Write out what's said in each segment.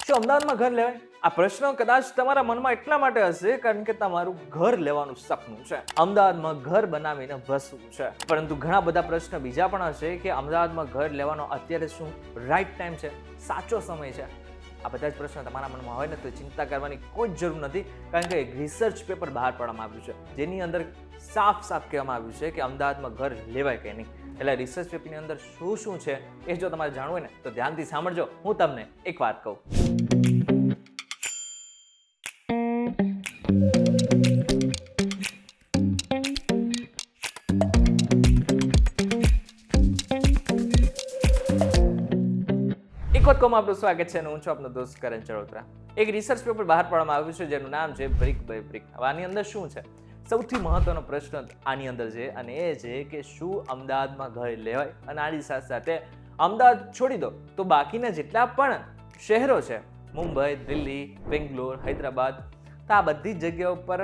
શું અમદાવાદમાં ઘર લેવાય? આ પ્રશ્ન કદાચ તમારા મનમાં એટલા માટે હશે કારણ કે તમારું ઘર લેવાનું સપનું છે, અમદાવાદમાં ઘર બનાવીને વસવું છે. પરંતુ ઘણા બધા પ્રશ્ન બીજા પણ હશે કે અમદાવાદમાં ઘર લેવાનો અત્યારે શું રાઈટ ટાઈમ છે, સાચો સમય છે? આ બધા જ પ્રશ્નો તમારા મનમાં હોય ને તો ચિંતા કરવાની કોઈ જ જરૂર નથી, કારણ કે એક રિસર્ચ પેપર બહાર પાડવામાં આવ્યું છે જેની અંદર સાફ કહેવામાં આવ્યું છે કે અમદાવાદમાં ઘર લેવાય કે નહીં. એટલે રિસર્ચ પેપરની અંદર શું છે એ જો તમારે જાણવું હોય ને તો ધ્યાનથી સાંભળજો. હું તમને એક વાત કહું. આપનું સ્વાગત છે. હું છું આપનો દોસ્ત કરણ ચરોતરા. એક રિસર્ચ પેપર બહાર પાડવામાં આવ્યું છે જેનું નામ છે બ્રિક બાય બ્રિક. આની અંદર શું છે? સૌથી મહત્વનો પ્રશ્ન આની અંદર છે અને એ છે કે શું અમદાવાદમાં ઘર લેવાય? અને આની સાથે અમદાવાદ છોડી દો તો બાકીના જેટલા પણ શહેરો છે, મુંબઈ, દિલ્હી, બેંગ્લોર, હૈદરાબાદ, તો આ બધી જગ્યાઓ પર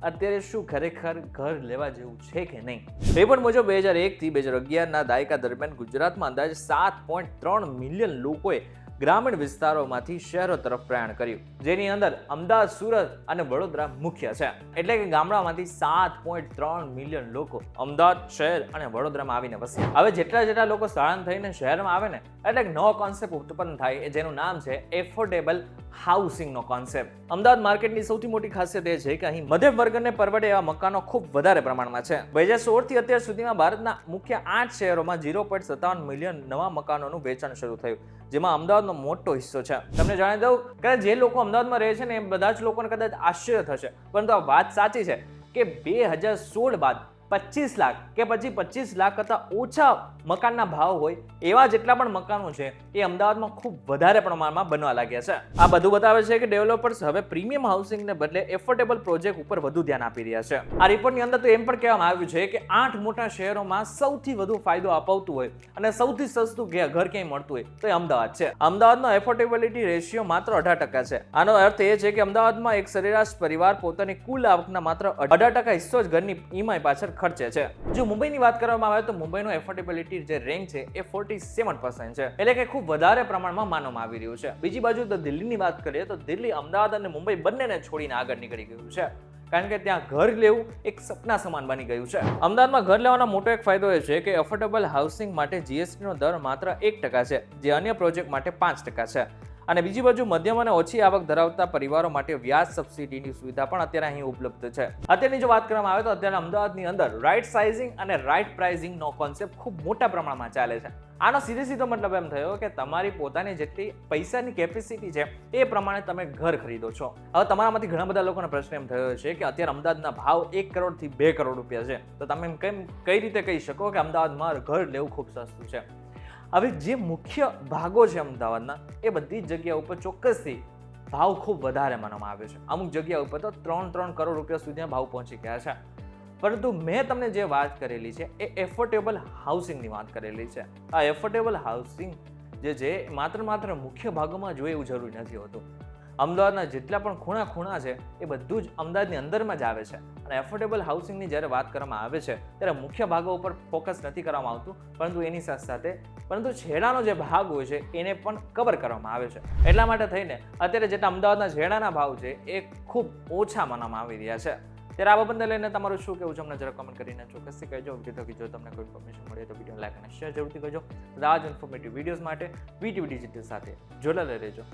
અત્યારે શું ખરેખર ઘર લેવા જેવું છે કે નહીં? પેપર મુજબ 2001 થી 2011ના દાયકા દરમિયાન ગુજરાતમાં અંદાજે 7.3 મિલિયન લોકોએ ગ્રામીણ વિસ્તારોમાંથી શહેરો તરફ પ્રયાણ કર્યું, જેની અંદર અમદાવાદ, સુરત અને વડોદરા મુખ્ય છે. એટલે કે ગામડામાંથી 7.3 મિલિયન લોકો અમદાવાદ શહેર અને વડોદરામાં આવીને વસ્યા. હવે જેટલા લોકો સ્થળાંતર થઈને શહેરમાં આવે ને, એટલે એક નવો કોન્સેપ્ટ ઉત્પન્ન થાય જેનું નામ છે એફોર્ડેબલ હાઉસિંગનો કોન્સેપ્ટ. અમદાવાદ માર્કેટની સૌથી મોટી ખાસિયત એ છે કે અહીં મધ્યમ વર્ગને પરવડે એવા મકાનો ખૂબ વધારે પ્રમાણમાં છે. 2016 થી અત્યાર સુધીમાં ભારતના મુખ્ય 8 શહેરોમાં 0.57 મિલિયન નવા મકાનોનું વેચાણ શરૂ થયું, જેમાં અમદાવાદનો મોટો હિસ્સો છે. તમને જણાવી દઉં કે જે લોકો અમદાવાદમાં રહે છે ને એ બધા જ લોકોને કદાચ આશ્ચર્ય થશે, પરંતુ આ વાત સાચી છે કે 2016 બાદ 25 લાખ કે પછી 25 લાખ કરતા ઓછા મકાનના ભાવ હોય એવા જેટલા પણ મકાનો છે એ અમદાવાદમાં ખૂબ વધારે પ્રમાણમાં બનવા લાગ્યા છે. આ બધું બતાવે છે કે ડેવલપર્સ હવે પ્રીમિયમ હાઉસિંગને બદલે એફોર્ડેબલ પ્રોજેક્ટ ઉપર વધુ ધ્યાન આપી રહ્યા છે. આ રિપોર્ટની અંદર તો એમ પણ કહેવામાં આવ્યું છે કે 8 મોટા શહેરોમાં સૌથી વધુ ફાયદો અપાવતું હોય અને સૌથી સસ્તું ઘર ક્યાંય મળતું હોય તો એ અમદાવાદ છે. અમદાવાદનો એફોર્ડેબિલિટી રેશિયો માત્ર 18% છે. આનો અર્થ એ છે કે અમદાવાદમાં એક સરેરાશ પરિવાર પોતાની કુલ આવકના માત્ર 18% હિસ્સો જ ઘરની ઈએમઆઈ પાછળ ખર્ચે છે. જો મુંબઈની વાત કરવામાં આવે તો મુંબઈનો એફોર્ડેબિલિટી જે રેન્ક છે એ 47% છે, એટલે કે ખૂબ વધારે પ્રમાણમાં માનવામાં આવી રહ્યું છે. બીજી બાજુ તો દિલ્હીની વાત કરીએ તો દિલ્હી અમદાવાદ અને મુંબઈ બંનેને છોડીને આગળ નીકળી ગયું છે, કારણ કે ત્યાં ઘર લેવું એક સપના સમાન બની ગયું છે. અમદાવાદમાં ઘર લેવાનો મોટો એક ફાયદો એ છે કે એફોર્ડેબલ હાઉસિંગ માટે જીએસટી નો દર માત્ર 1% છે, જે અન્ય પ્રોજેક્ટ માટે 5% છે. અને બીજી બાજુ મધ્યમ અને ઓછી આવક ધરાવતા પરિવારો માટે વ્યાજ સબસિડીની સુવિધા પણ અત્યારે અહીં ઉપલબ્ધ છે. અત્યારની જો વાત કરવામાં આવે તો અત્યારે અમદાવાદની અંદર રાઇટ સાઇઝિંગ અને રાઇટ પ્રાઇઝિંગનો કોન્સેપ્ટ ખૂબ મોટા પ્રમાણમાં ચાલે છે. આનો સીધો મતલબ એમ થયો કે તમારી પોતાની જેટલી પૈસાની કેપેસિટી છે એ પ્રમાણે તમે ઘર ખરીદો છો. હવે તમારામાંથી ઘણા બધા લોકોનો પ્રશ્ન એમ થયો છે કે અત્યારે અમદાવાદના ભાવ 1 કરોડથી 2 કરોડ રૂપિયા છે, તો તમે કઈ રીતે કહી શકો કે અમદાવાદમાં ઘર લેવું ખૂબ સસ્તું છે? હવે જે મુખ્ય ભાગો છે અમદાવાદના એ બધી જ જગ્યા ઉપર ચોક્કસથી ભાવ ખૂબ વધારે માનવામાં આવે છે. અમુક જગ્યા ઉપર તો 3 કરોડ રૂપિયા સુધીના ભાવ પહોંચી ગયા છે. પરંતુ મેં તમને જે વાત કરેલી છે એ એફોર્ડેબલ હાઉસિંગની વાત કરેલી છે. આ એફોર્ડેબલ હાઉસિંગ જે છે માત્ર મુખ્ય ભાગોમાં જોઈએ એવું જરૂરી નથી હોતું. અમદાવાદના જેટલા પણ ખૂણા છે એ બધું જ અમદાવાદની અંદરમાં જ આવે છે. અને એફોર્ડેબલ હાઉસિંગની જ્યારે વાત કરવામાં આવે છે ત્યારે મુખ્ય ભાગો ઉપર ફોકસ નથી કરવામાં આવતું, પરંતુ એની સાથે છેડાનો જે ભાગ હોય છે એને પણ કવર કરવામાં આવે છે. એટલા માટે થઈને અત્યારે જેટલા અમદાવાદના છેડાના ભાવ છે એ ખૂબ ઓછા માનવામાં આવી રહ્યા છે. ત્યારે આ બાબતને લઈને તમારું શું કહેવું છે અમને જરા કમેન્ટ કરીને ચોક્કસથી કહેજો. વિડીયો જો તમને કોઈ ઇન્ફોર્મેશન મળે તો વિડીયો લાઈક અને શેર જરૂરથી કરજો. આ જ ઇન્ફોર્મેટિવ વિડીયોઝ માટે વીટીવી ડિજિટલ સાથે જોડાયેલા રહેજો.